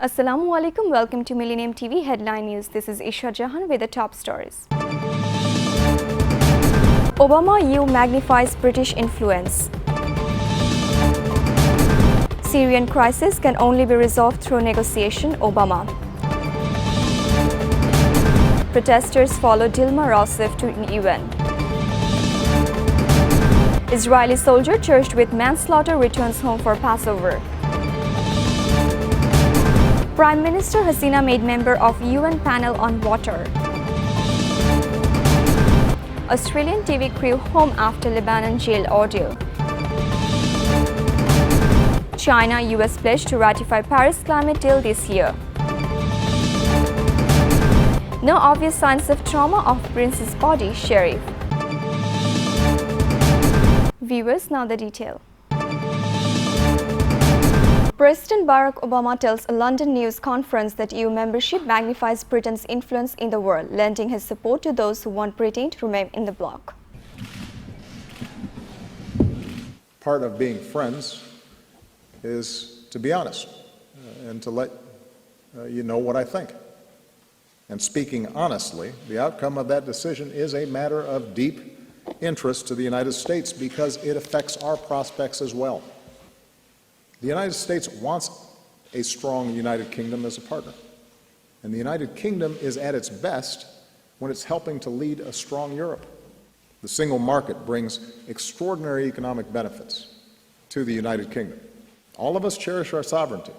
Assalamu alaikum. Welcome to Millennium TV Headline News. This is Isha Jahan with the top stories. Obama-EU magnifies British influence. Syrian crisis can only be resolved through negotiation, Obama. Protesters follow Dilma Rousseff to UN. Israeli soldier charged with manslaughter returns home for Passover. Prime Minister Hasina made member of UN panel on water. Australian TV crew home after Lebanon jail ordeal. China-US pledge to ratify Paris climate deal this year. No obvious signs of trauma of Prince's body, Sheriff. Viewers, now the detail. President Barack Obama tells a London news conference that EU membership magnifies Britain's influence in the world, lending his support to those who want Britain to remain in the bloc. Part of being friends is to be honest and to let you know what I think. And speaking honestly, the outcome of that decision is a matter of deep interest to the United States because it affects our prospects as well. The United States wants a strong United Kingdom as a partner. And the United Kingdom is at its best when it's helping to lead a strong Europe. The single market brings extraordinary economic benefits to the United Kingdom. All of us cherish our sovereignty.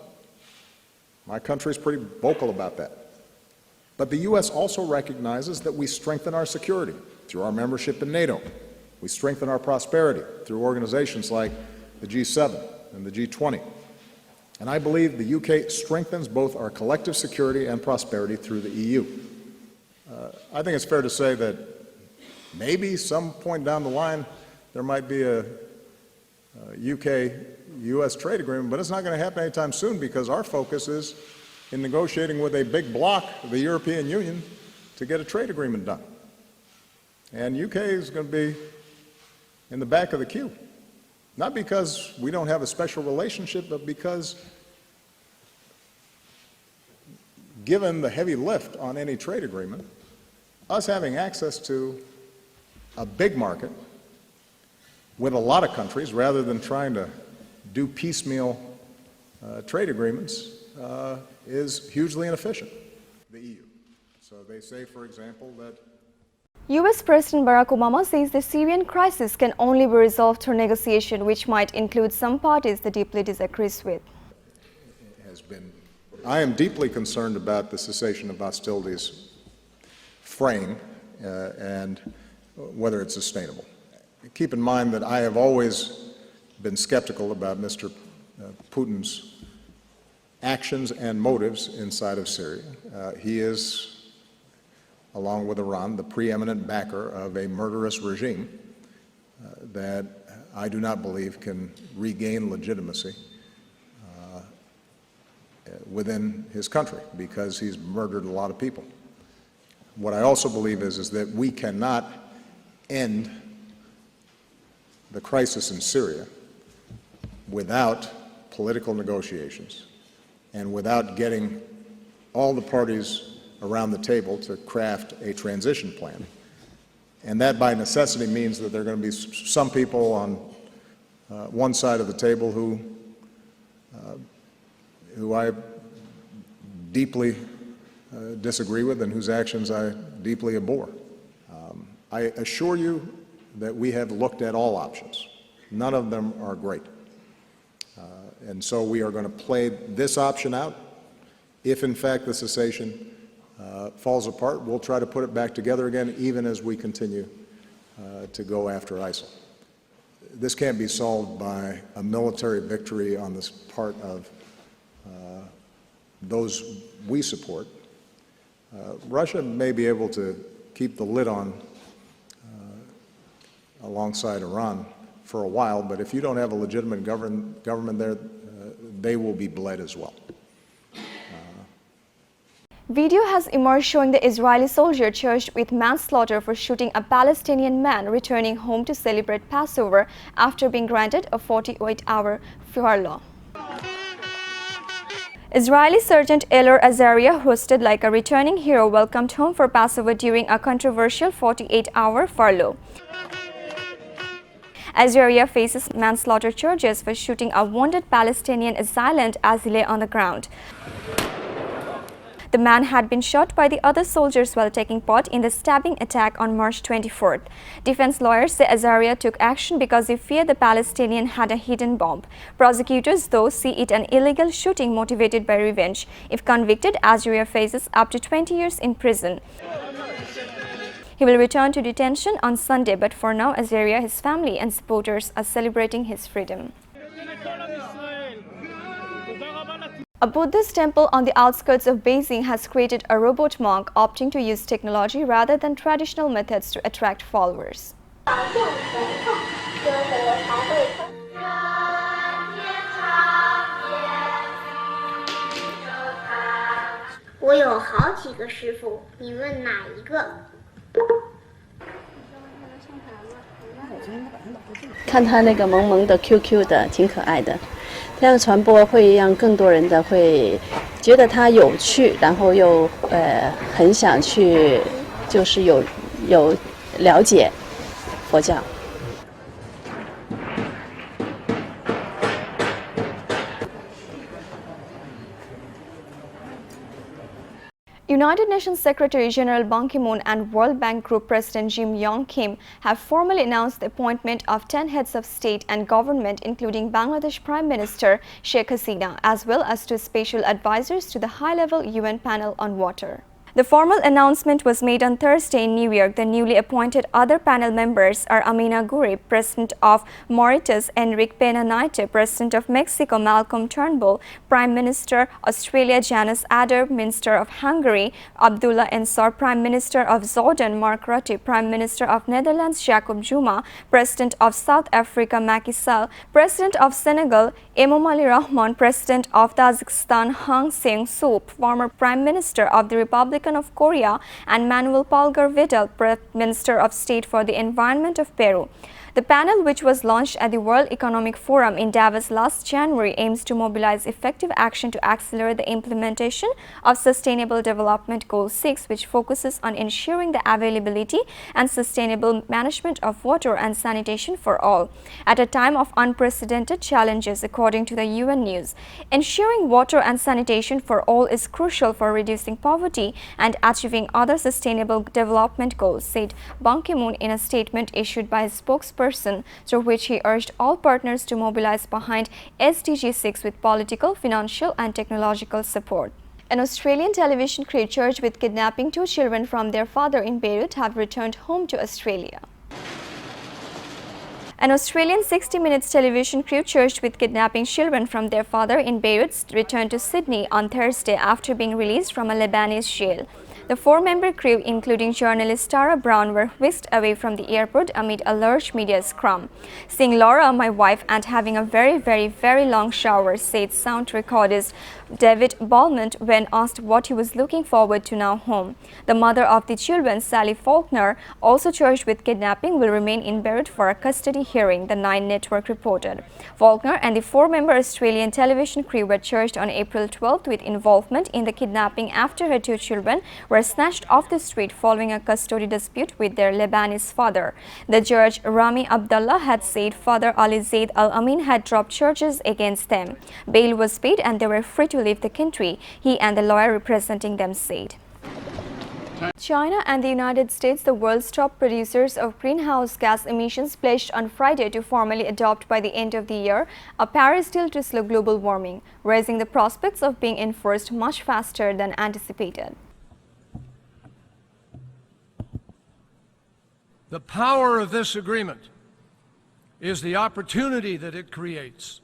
My country is pretty vocal about that. But the U.S. also recognizes that we strengthen our security through our membership in NATO. We strengthen our prosperity through organizations like the G7 and the G20. And I believe the UK strengthens both our collective security and prosperity through the EU. I think it's fair to say that maybe some point down the line there might be a UK-US trade agreement, but it's not going to happen anytime soon because our focus is in negotiating with a big bloc, the European Union, to get a trade agreement done. And UK is going to be in the back of the queue. Not because we don't have a special relationship, but because given the heavy lift on any trade agreement, us having access to a big market with a lot of countries, rather than trying to do piecemeal trade agreements, is hugely inefficient, the EU. So they say, for example, that US President Barack Obama says the Syrian crisis can only be resolved through negotiation, which might include some parties that deeply disagrees with. I am deeply concerned about the cessation of hostilities frame and whether it's sustainable. Keep in mind that I have always been skeptical about Mr. Putin's actions and motives inside of Syria. He is, along with Iran, the preeminent backer of a murderous regime that I do not believe can regain legitimacy within his country because he's murdered a lot of people. What I also believe is that we cannot end the crisis in Syria without political negotiations and without getting all the parties around the table to craft a transition plan. And that by necessity means that there are going to be some people on one side of the table who I deeply disagree with and whose actions I deeply abhor. I assure you that we have looked at all options. None of them are great. And so we are going to play this option out. If in fact the cessation falls apart, we'll try to put it back together again, even as we continue to go after ISIL. This can't be solved by a military victory on this part of those we support. Russia may be able to keep the lid on alongside Iran for a while, but if you don't have a legitimate government there, they will be bled as well. Video has emerged showing the Israeli soldier charged with manslaughter for shooting a Palestinian man returning home to celebrate Passover after being granted a 48-hour furlough. Israeli Sergeant Elor Azaria, hosted like a returning hero, welcomed home for Passover during a controversial 48-hour furlough. Azaria faces manslaughter charges for shooting a wounded Palestinian assailant as he lay on the ground. The man had been shot by the other soldiers while taking part in the stabbing attack on March 24th. Defense lawyers say Azaria took action because they fear the Palestinian had a hidden bomb. Prosecutors, though, see it an illegal shooting motivated by revenge. If convicted, Azaria faces up to 20 years in prison. He will return to detention on Sunday, but for now, Azaria, his family and supporters are celebrating his freedom. A Buddhist temple on the outskirts of Beijing has created a robot monk, opting to use technology rather than traditional methods to attract followers. 我有好几个师傅，你问哪一个？看他那个萌萌的 QQ 的，挺可爱的。这样传播会让更多人的会觉得它有趣，然后又很想去，就是有了解佛教。 United Nations Secretary-General Ban Ki-moon and World Bank Group President Jim Yong Kim have formally announced the appointment of 10 heads of state and government, including Bangladesh Prime Minister Sheikh Hasina, as well as 2 special advisors to the high-level UN panel on water. The formal announcement was made on Thursday in New York. The newly appointed other panel members are Amina Gurib, President of Mauritius, Enrique Pena Nieto, President of Mexico, Malcolm Turnbull, Prime Minister Australia, Janis Ardern, Minister of Hungary, Abdullah Ensar, Prime Minister of Jordan, Mark Rutte, Prime Minister of Netherlands, Jacob Zuma, President of South Africa, Macky Sall, President of Senegal, Emomali Rahman, President of Tajikistan, Hang Seng-soo, former Prime Minister of the Republic of Korea, and Manuel Polgar Vidal, Minister of State for the Environment of Peru. The panel, which was launched at the World Economic Forum in Davos last January, aims to mobilize effective action to accelerate the implementation of Sustainable Development Goal 6, which focuses on ensuring the availability and sustainable management of water and sanitation for all. At a time of unprecedented challenges, according to the UN News, ensuring water and sanitation for all is crucial for reducing poverty and achieving other sustainable development goals, said Ban Ki-moon in a statement issued by his spokesperson, through which he urged all partners to mobilize behind SDG 6 with political, financial and technological support. An Australian television crew charged with kidnapping 2 children from their father in Beirut have returned home to Australia. An Australian 60 Minutes television crew charged with kidnapping children from their father in Beirut returned to Sydney on Thursday after being released from a Lebanese jail. The 4-member crew, including journalist Tara Brown, were whisked away from the airport amid a large media scrum. "Seeing Laura, my wife, and having a very long shower," said sound recordist David Balmont when asked what he was looking forward to now home. The mother of the children, Sally Faulkner, also charged with kidnapping, will remain in Beirut for a custody hearing, the Nine Network reported. Faulkner and the 4-member Australian television crew were charged on April 12th with involvement in the kidnapping after her 2 children were snatched off the street following a custody dispute with their Lebanese father. The judge, Rami Abdallah, had said Father Ali Zaid Al Amin had dropped charges against them. Bail was paid and they were free to leave the country, he and the lawyer representing them said. China and the United States, the world's top producers of greenhouse gas emissions, pledged on Friday to formally adopt by the end of the year a Paris deal to slow global warming, raising the prospects of being enforced much faster than anticipated. The power of this agreement is the opportunity that it creates.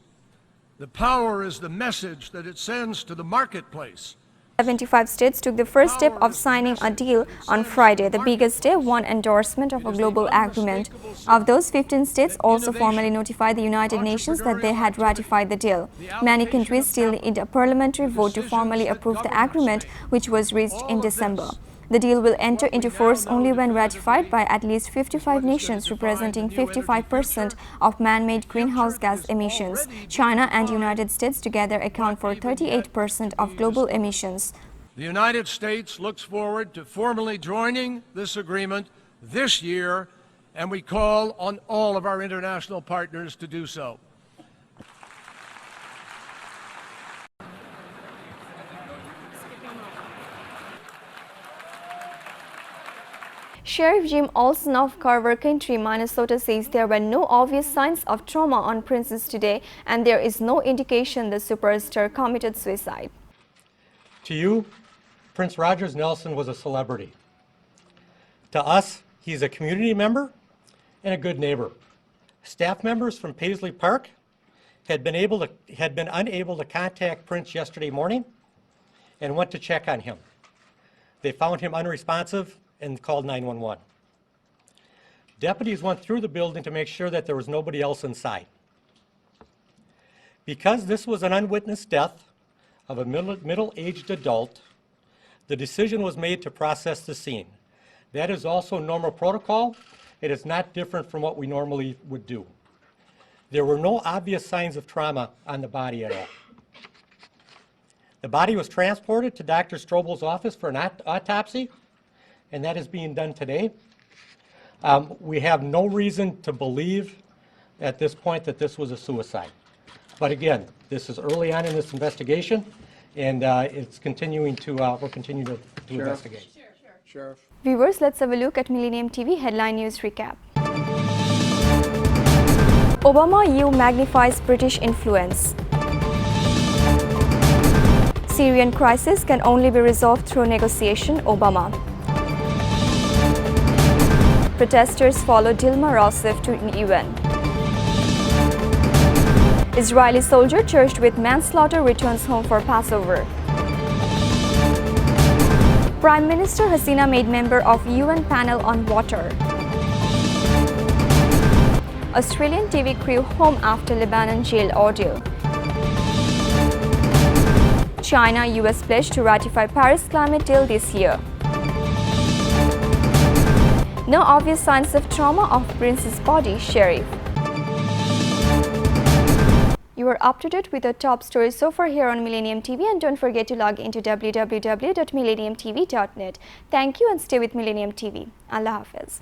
The power is the message that it sends to the marketplace. 75 states took the first step of signing a deal on Friday, the biggest day one endorsement of a global agreement. Of those, 15 states also formally notified the United Nations that they had ratified the deal. Many countries still need a parliamentary vote to formally approve the agreement, which was reached in December. The deal will enter into force only when ratified by at least 55 nations representing 55% of man-made greenhouse gas emissions. China and United States together account for 38% of global emissions. The United States looks forward to formally joining this agreement this year, and we call on all of our international partners to do so. Sheriff Jim Olson of Carver County, Minnesota says there were no obvious signs of trauma on Princess today and there is no indication the superstar committed suicide. To you, Prince Rogers Nelson was a celebrity. To us, he's a community member and a good neighbor. Staff members from Paisley Park had been unable to contact Prince yesterday morning and went to check on him. They found him unresponsive and called 911. Deputies went through the building to make sure that there was nobody else inside. Because this was an unwitnessed death of a middle-aged adult, the decision was made to process the scene. That is also normal protocol. It is not different from what we normally would do. There were no obvious signs of trauma on the body at all. The body was transported to Dr. Strobel's office for an autopsy, and that is being done today. We have no reason to believe at this point that this was a suicide. But again, this is early on in this investigation, and it's continuing to, we're continuing to investigate. Sheriff. Viewers, let's have a look at Millennium TV headline news recap. Obama EU magnifies British influence. Syrian crisis can only be resolved through negotiation, Obama. Protesters follow Dilma Rousseff to UN. Israeli soldier charged with manslaughter returns home for Passover. Prime Minister Hasina made member of UN panel on water. Australian TV crew home after Lebanon jail ordeal. China-US pledge to ratify Paris climate deal this year. No obvious signs of trauma of Prince's body, Sheriff. You are up to date with the top stories so far here on Millennium TV, and don't forget to log into www.millenniumtv.net. Thank you and stay with Millennium TV. Allah Hafiz.